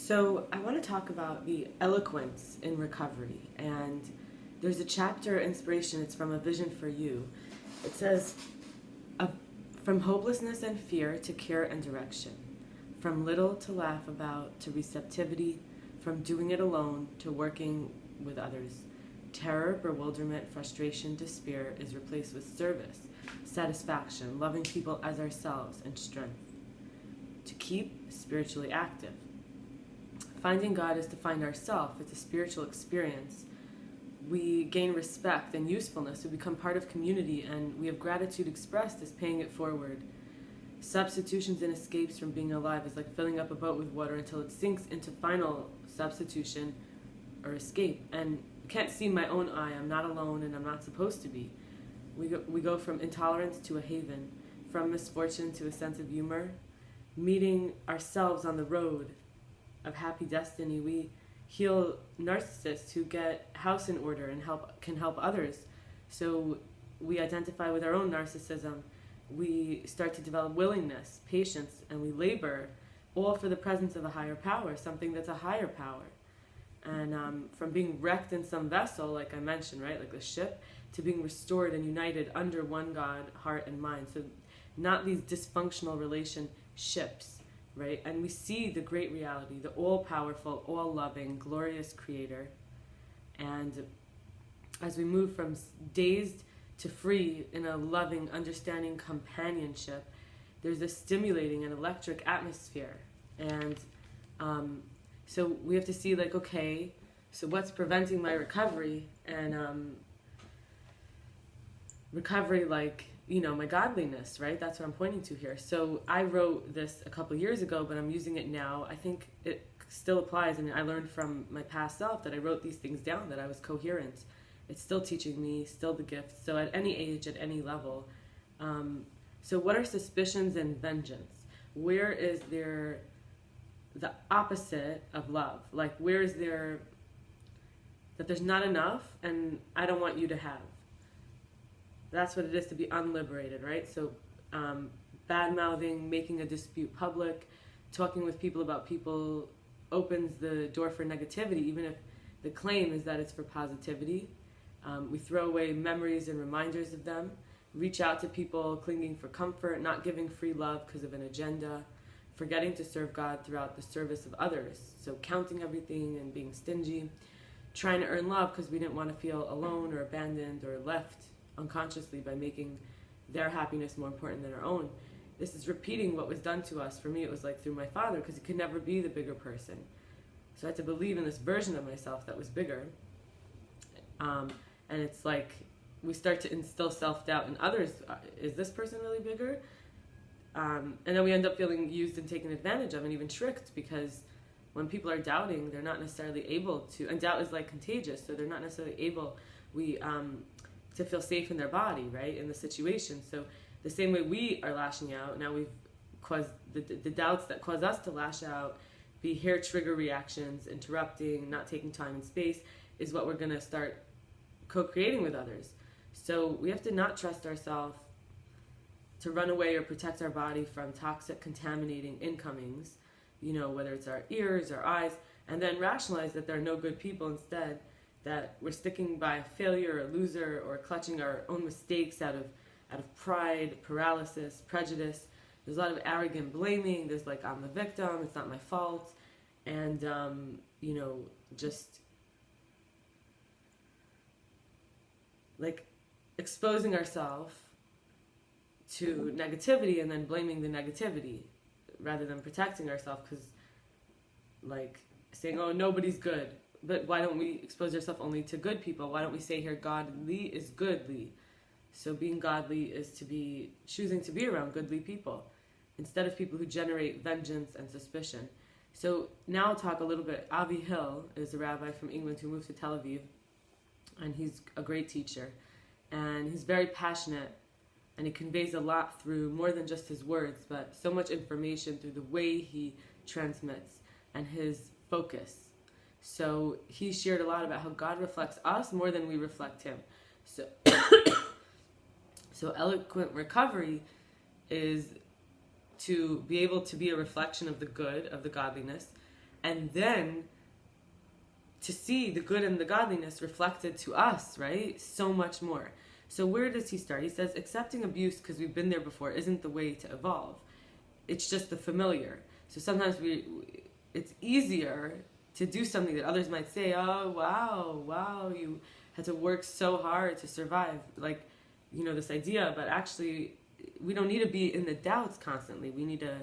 So I want to talk about the eloquence in recovery. And there's a chapter, inspiration, it's from A Vision for You. It says, "Uh, from hopelessness and fear to cure and direction, from little to laugh about to receptivity, from doing it alone to working with others. Terror, bewilderment, frustration, despair is replaced with service, satisfaction, loving people as ourselves, and strength. To keep spiritually active. Finding God is to find ourselves. It's a spiritual experience. We gain respect and usefulness. We become part of community, and we have gratitude expressed as paying it forward. Substitutions and escapes from being alive is like filling up a boat with water until it sinks into final substitution or escape. And I can't see my own eye. I'm not alone, and I'm not supposed to be. We go from intolerance to a haven, from misfortune to a sense of humor, meeting ourselves on the road of happy destiny. We heal narcissists who get house in order and can help others. So we identify with our own narcissism. We start to develop willingness, patience, and we labor all for the presence of a higher power, something that's a higher power. And from being wrecked in some vessel, like I mentioned, right, like the ship, to being restored and united under one God, heart, and mind. So not these dysfunctional relationships, right? And we see the great reality, the all-powerful, all-loving, glorious Creator. And as we move from dazed to free in a loving, understanding companionship, there's a stimulating and electric atmosphere. And so we have to see, like, okay, so what's preventing my recovery? And recovery, like, you know, my godliness, right? That's what I'm pointing to here. So I wrote this a couple years ago, but I'm using it now. I think it still applies, and I learned from my past self that I wrote these things down, that I was coherent. It's still teaching me, still the gift. So at any age, at any level. So what are suspicions and vengeance? Where is there the opposite of love? Like, where is there that there's not enough and I don't want you to have? That's what it is to be unliberated, right? So bad-mouthing, making a dispute public, talking with people about people opens the door for negativity, even if the claim is that it's for positivity. We throw away memories and reminders of them, reach out to people clinging for comfort, not giving free love because of an agenda, forgetting to serve God throughout the service of others. So counting everything and being stingy, trying to earn love because we didn't want to feel alone or abandoned or left unconsciously by making their happiness more important than our own. This is repeating what was done to us. For me, it was like through my father, because he could never be the bigger person. So I had to believe in this version of myself that was bigger. And it's like we start to instill self-doubt in others. Is this person really bigger? And then we end up feeling used and taken advantage of and even tricked, because when people are doubting, they're not necessarily able to, and doubt is like contagious, so they're not necessarily able to feel safe in their body, right, in the situation. So the same way we are lashing out, now we've caused the doubts that cause us to lash out, be hair trigger reactions, interrupting, not taking time and space, is what we're going to start co-creating with others. So we have to not trust ourselves to run away or protect our body from toxic, contaminating incomings, you know, whether it's our ears, our eyes, and then rationalize that there are no good people instead, that we're sticking by a failure or a loser or clutching our own mistakes out of pride, paralysis, prejudice. There's a lot of arrogant blaming. There's like, I'm the victim, it's not my fault. And, you know, just like exposing ourselves to negativity and then blaming the negativity rather than protecting ourselves, because like saying, oh, nobody's good. But why don't we expose ourselves only to good people? Why don't we say here, godly is goodly? So being godly is to be choosing to be around goodly people instead of people who generate vengeance and suspicion. So now I'll talk a little bit. Avi Hill is a rabbi from England who moved to Tel Aviv, and he's a great teacher. And he's very passionate, and he conveys a lot through more than just his words, but so much information through the way he transmits and his focus. So he shared a lot about how God reflects us more than we reflect him. So, so eloquent recovery is to be able to be a reflection of the good, of the godliness, and then to see the good and the godliness reflected to us, right? So much more. So where does he start? He says, accepting abuse because we've been there before isn't the way to evolve. It's just the familiar. So sometimes it's easier to do something that others might say, oh, wow, you had to work so hard to survive. Like, this idea, but actually we don't need to be in the doubts constantly. We need to,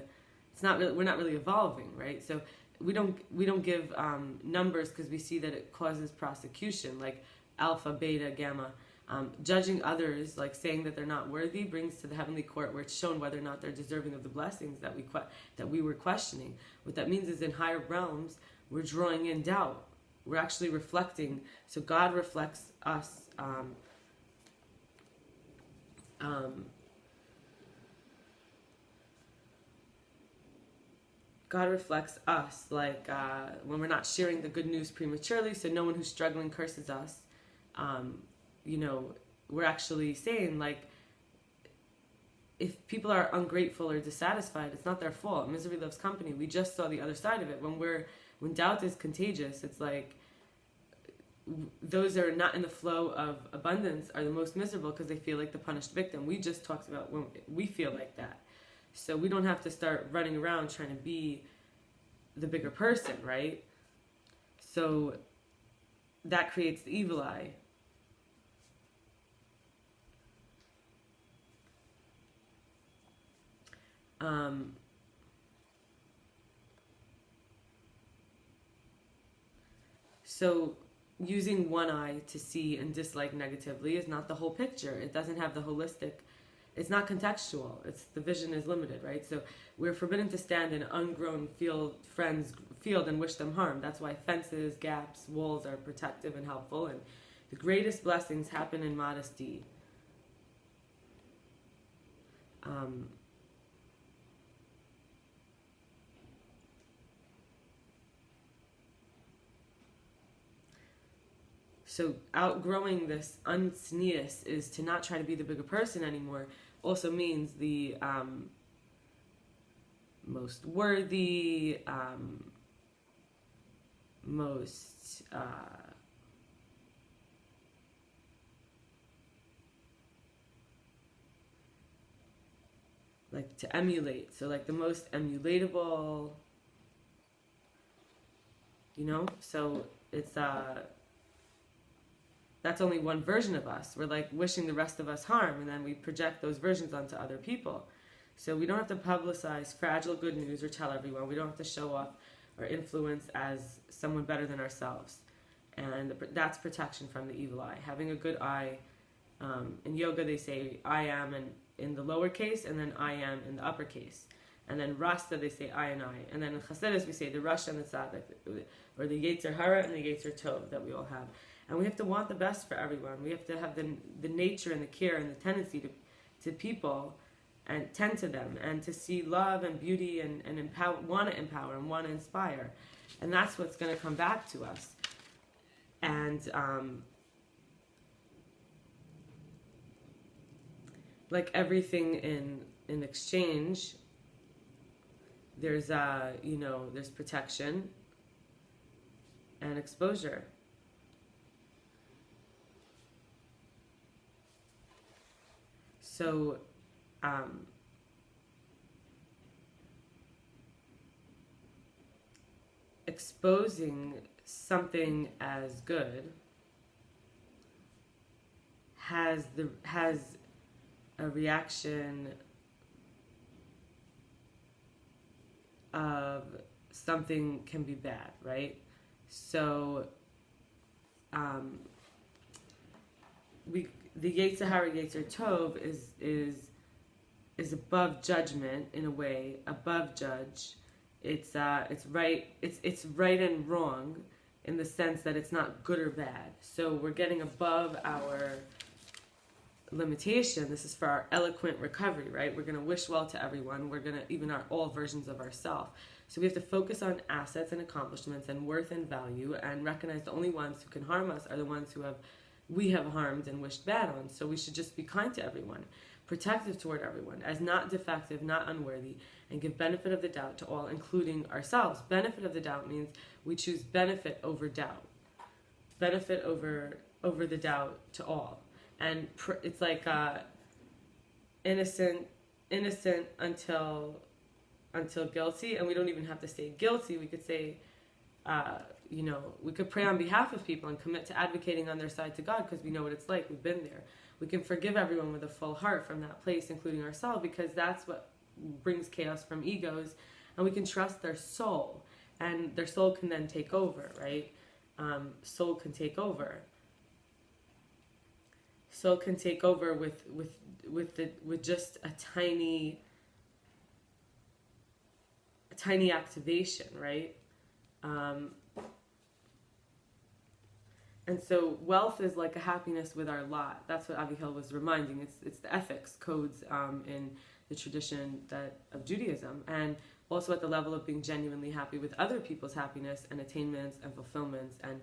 we're not really evolving, right? So we don't give numbers because we see that it causes prosecution, like alpha, beta, gamma. Judging others, like saying that they're not worthy, brings to the heavenly court where it's shown whether or not they're deserving of the blessings that we were questioning. What that means is in higher realms, we're drawing in doubt. We're actually reflecting. So God reflects us. God reflects us, like when we're not sharing the good news prematurely, so no one who's struggling curses us. We're actually saying, like, if people are ungrateful or dissatisfied, it's not their fault. Misery loves company. We just saw the other side of it. When doubt is contagious, it's like those that are not in the flow of abundance are the most miserable because they feel like the punished victim. We just talked about when we feel like that. So we don't have to start running around trying to be the bigger person, right? So that creates the evil eye. So using one eye to see and dislike negatively is not the whole picture. It doesn't have the holistic, it's not contextual. The vision is limited, right? So we're forbidden to stand in ungrown friends' field and wish them harm. That's why fences, gaps, walls are protective and helpful. And the greatest blessings happen in modesty. So outgrowing this unsneus is to not try to be the bigger person anymore. Also means the most worthy, most like to emulate. So like the most emulatable, So it's that's only one version of us. We're like wishing the rest of us harm, and then we project those versions onto other people. So we don't have to publicize fragile good news or tell everyone. We don't have to show off or influence as someone better than ourselves. And that's protection from the evil eye. Having a good eye. In yoga they say I am in the lowercase, and then I am in the uppercase. And then Rasta they say I and I. And then in Chassidus we say the Rasha and the Tzaddik, or the Yetzer Hara and the Yetzer Tov that we all have. And we have to want the best for everyone. We have to have the nature and the care and the tendency to people and tend to them and to see love and beauty and want to empower and want to inspire. And that's what's going to come back to us. And like everything in exchange, there's there's protection and exposure. So, exposing something as good has a reaction of something can be bad, right? So, the Yetzer Hara Yetzer Tov is above judgment in a way, above judge. It's right. It's right and wrong in the sense that it's not good or bad. So we're getting above our limitation. This is for our eloquent recovery, right? We're going to wish well to everyone. We're going to even all versions of ourselves. So we have to focus on assets and accomplishments and worth and value, and recognize the only ones who can harm us are the ones we have harmed and wished bad on. So we should just be kind to everyone. protective toward everyone, as not defective, not unworthy, and give benefit of the doubt to all, including ourselves. Benefit of the doubt means we choose benefit over doubt. Benefit over the doubt to all. And it's like innocent until guilty, and we don't even have to say guilty. We could say, we could pray on behalf of people and commit to advocating on their side to God because we know what it's like. We've been there. We can forgive everyone with a full heart from that place, including ourselves, because that's what brings chaos from egos, and we can trust their soul, and their soul can then take over, right? Soul can take over. Soul can take over with just a tiny activation, right? And so wealth is like a happiness with our lot. That's what Avihail was reminding. It's the ethics codes in the tradition of Judaism, and also at the level of being genuinely happy with other people's happiness and attainments and fulfillments. And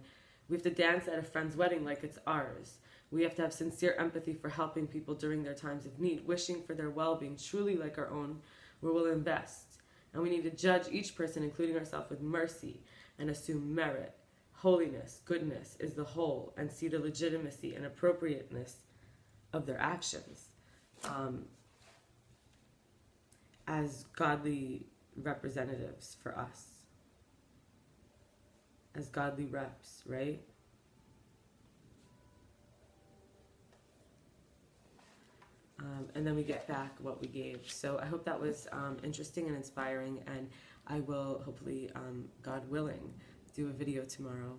we have to dance at a friend's wedding like it's ours. We have to have sincere empathy for helping people during their times of need, wishing for their well-being truly like our own, where we'll invest. And we need to judge each person, including ourselves, with mercy and assume merit. Holiness, goodness is the whole, and see the legitimacy and appropriateness of their actions as godly representatives for us, as godly reps, right? And then we get back what we gave. So I hope that was interesting and inspiring, and I will hopefully, God willing, do a video tomorrow